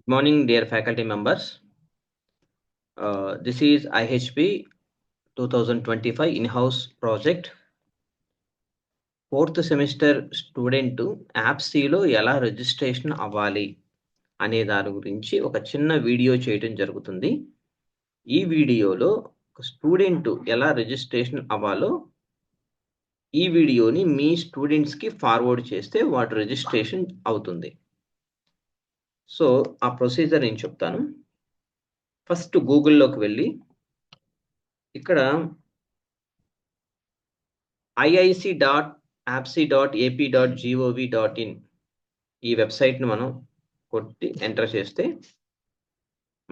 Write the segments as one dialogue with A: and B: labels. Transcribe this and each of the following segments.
A: Good morning, dear faculty members. This is IHP 2025 in-house project. Fourth semester student యాప్సీలో ఎలా registration అవ్వాలి అనే దాని గురించి ఒక చిన్న వీడియో చేయడం జరుగుతుంది. ఈ వీడియోలో స్టూడెంట్ ఎలా రిజిస్ట్రేషన్ అవ్వాలో ఈ వీడియోని మీ స్టూడెంట్స్కి ఫార్వర్డ్ చేస్తే వాటి రిజిస్ట్రేషన్ అవుతుంది. సో ఆ ప్రొసీజర్ నేను చెప్తాను. ఫస్ట్ గూగుల్లోకి వెళ్ళి ఇక్కడ iic.apc.gov.in ఈ వెబ్సైట్‌ని మనం కొట్టి ఎంటర్ చేస్తే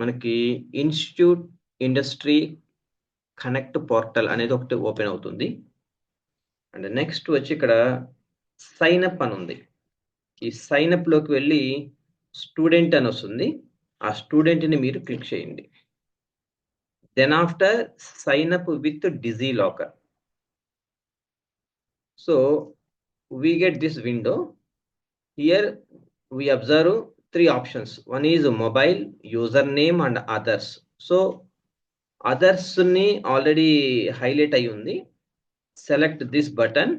A: మనకి ఇన్‌స్టిట్యూట్ ఇండస్ట్రీ కనెక్ట్ పోర్టల్ అనేది ఒకటి ఓపెన్ అవుతుంది. అండ్ నెక్స్ట్ వచ్చి ఇక్కడ సైన్ అప్ అని ఉంది. ఈ సైన్ అప్‌లోకి వెళ్ళి స్టూడెంట్ అని వస్తుంది. ఆ స్టూడెంట్‌ని మీరు క్లిక్ చేయండి. Then after sign up with DigiLocker. So we get this window. Here we observe three options. One is mobile, username and others. So others ni already highlight ayi undi. Select this button.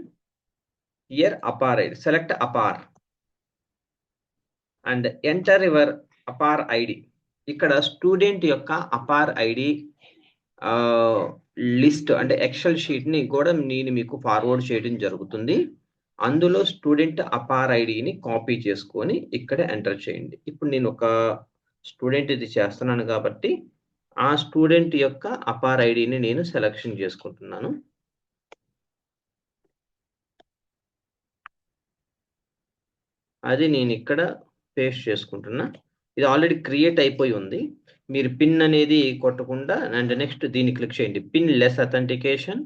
A: Here APAR ID. Select APAR and enter your APAR ID. ikkada student yokka APAR ID list అంటే XL sheet ని కూడా నేను మీకు forward చేయడం జరుగుతుంది. అందులో student APAAR ఐడిని copy చేసుకొని ఇక్కడ ఎంటర్ చేయండి. ఇప్పుడు నేను ఒక స్టూడెంట్ ఇది చేస్తున్నాను కాబట్టి ఆ స్టూడెంట్ యొక్క అపార్ ఐడిని నేను సెలెక్షన్ చేసుకుంటున్నాను. అది నేను ఇక్కడ పేస్ట్ చేసుకుంటున్నా. ఇది ఆల్రెడీ క్రియేట్ అయిపోయి ఉంది. మీరు పిన్ అనేది కొట్టకుండా అండ్ నెక్స్ట్ దీన్ని క్లిక్ చేయండి. పిన్ లెస్ అథెంటికేషన్,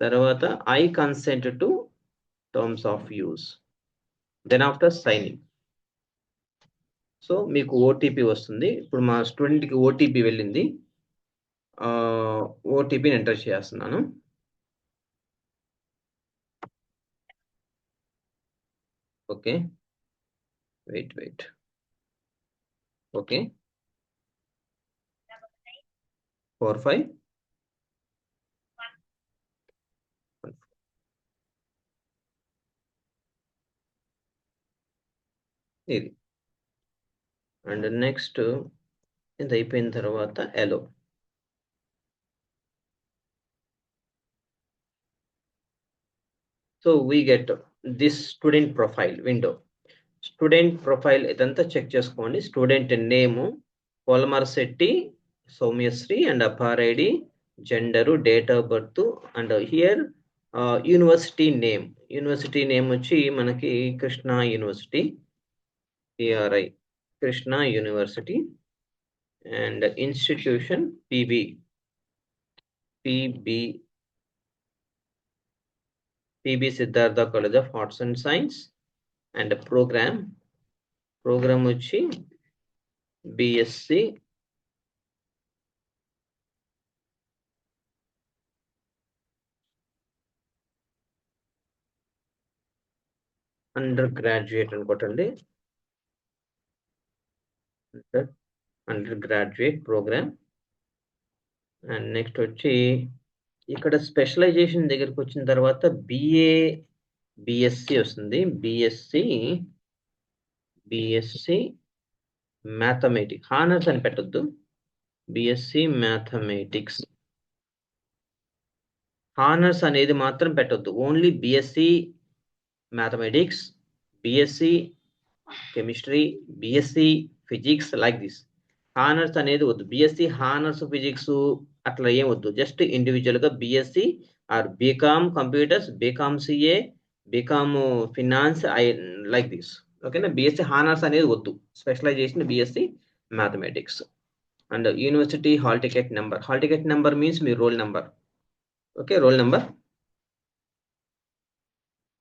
A: తర్వాత I consent to terms of use, then after signing. So మీకు ఓటీపీ వస్తుంది. ఇప్పుడు మా స్టూడెంట్కి ఓటీపీ వెళ్ళింది. ఓటీపీని ఎంటర్ చేస్తున్నాను. Okay, wait. ఓకే, 45 ఇది. అండ్ నెక్స్ట్ ఇది అయిపోయిన తర్వాత ఎలో. So we get this student profile window. Student profile ఇదంతా చెక్ చేసుకోండి. Student name Polamarsetti Soumyasri and Apaar ID, gender, date of birth and here university name. University name వచ్చి మనకి Krishna university, PRI Krishna university. And institution PB Siddhartha college of arts and science. And program వచ్చి BSc under graduate అనుకోండి. Under graduate program. And next వచ్చి ఇక్కడ specialisation దగ్గరికి వచ్చిన తర్వాత BSc వస్తుంది. BSc మ్యాథమెటిక్స్, హానర్స్ అని పెట్టొద్దు. BSc మ్యాథమెటిక్స్ హానర్స్ అనేది మాత్రం పెట్టొద్దు. Only BSc mathematics, BSc chemistry, BSc physics, like this. Honours అనేది వద్దు. BSc హానర్స్ ఫిజిక్స్ అట్లా ఏం వద్దు. జస్ట్ ఇండివిజువల్ గా BSc or B Com computers, B Com CA, B Com finance, like this. ఓకేనా? BSc హానర్స్ అనేది వద్దు. Specialisation BSc mathematics. And university hall ticket number. Hall ticket number means మీ roll number. Okay, roll number.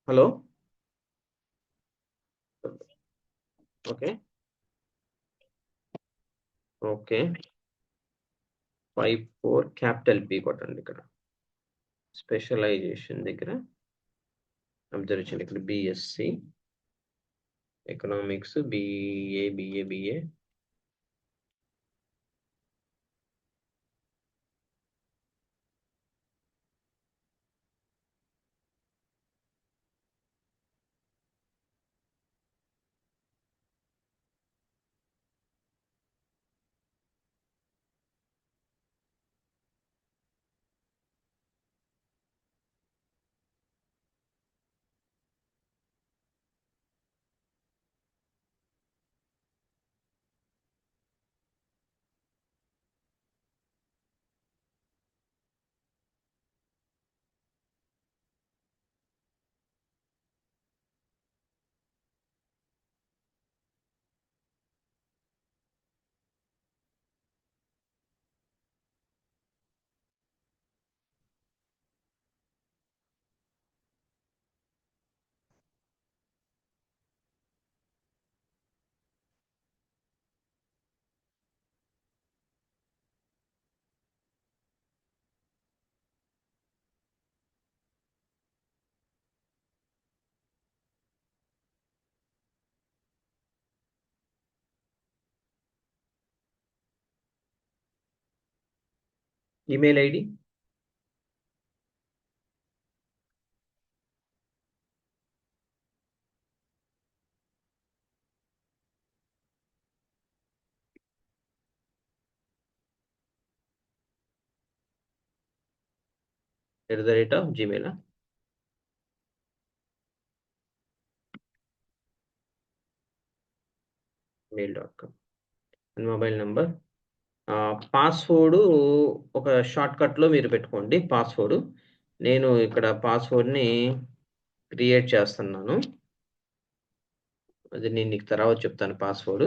A: Hello, okay 54 capital P కొట్టండి. ఇక్కడ specialisation దగ్గర observe చేయండి. ఇక్కడ BSc economics, BA email ID @gmail. mail.com and mobile number. Password ఒక షార్ట్‌కట్‌లో మీరు పెట్టుకోండి password. నేను ఇక్కడ పాస్వర్డ్‌ని క్రియేట్ చేస్తున్నాను. అది నేను నీకు తర్వాత చెప్తాను పాస్వర్డ్.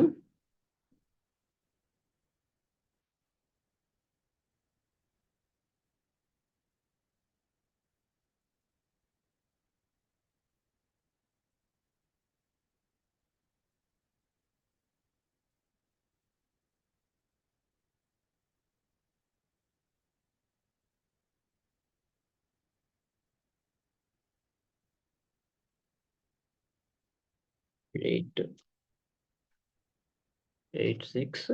A: 886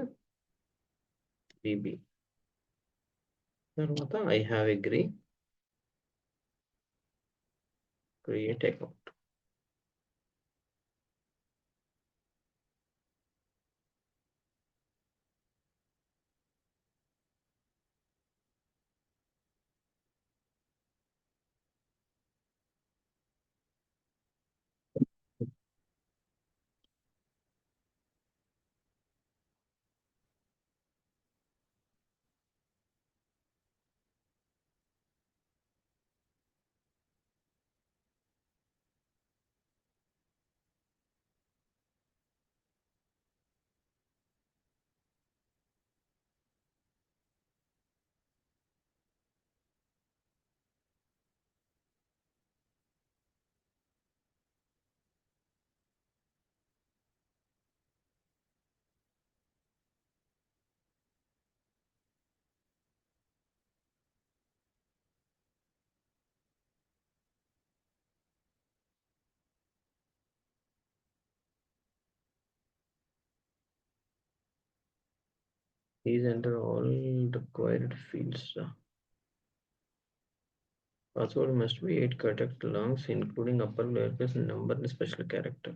A: BB. తర్వాత I have agree. Create account. Please enter all required fields. Password must be 8 character long, including upper lowercase number and special character.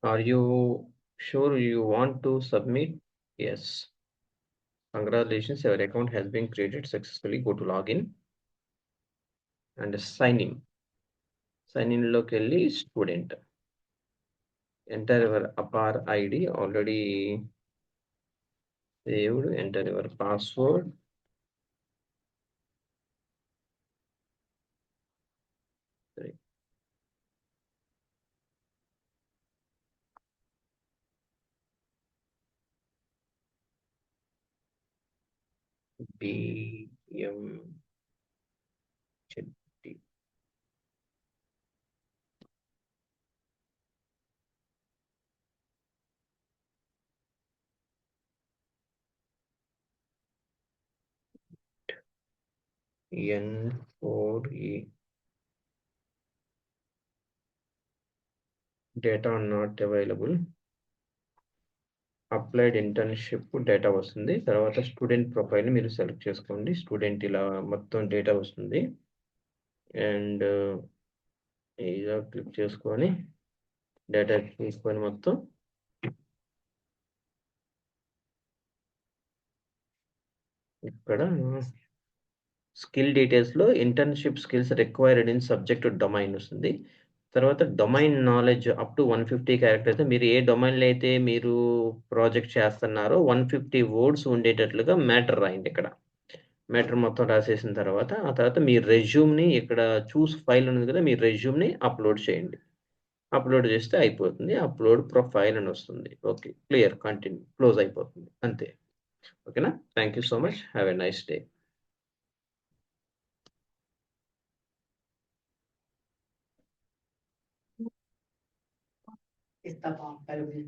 A: Are you sure you want to submit? Yes. Congratulations, your account has been created successfully. Go to login and sign in. Sign in లోకి వెళ్ళి student. Enter your APAR ID already saved. Enter your password. BM Chetty. N4E. Data not available. Applied internship data వస్తుంది. తర్వాత student profile మీరు select చేసుకోండి. Student ఇలా మొత్తం data వస్తుంది. And ఇలా క్లిక్ చేసుకొని డేటా తీసుకొని మొత్తం ఇక్కడ స్కిల్ డీటెయిల్స్లో internship skills required in subject domain వస్తుంది. తర్వాత domain knowledge up to 150 characters. మీరు ఏ డొమైన్లో అయితే మీరు ప్రాజెక్ట్ చేస్తున్నారో 150 వర్డ్స్ ఉండేటట్లుగా మ్యాటర్ రాయండి. ఇక్కడ మ్యాటర్ మొత్తం రాసేసిన తర్వాత ఆ తర్వాత మీ రెజ్యూమ్ని ఇక్కడ చూస్ ఫైల్ ఉంది కదా, మీ రెజ్యూమ్ని అప్లోడ్ చేయండి. అప్లోడ్ చేస్తే అయిపోతుంది. అప్లోడ్ ప్రొఫైల్ అని వస్తుంది. ఓకే, క్లియర్, కంటిన్యూ, క్లోజ్ అయిపోతుంది అంతే. ఓకేనా? Thank you so much. Have a nice day.
B: está bom, quero ver.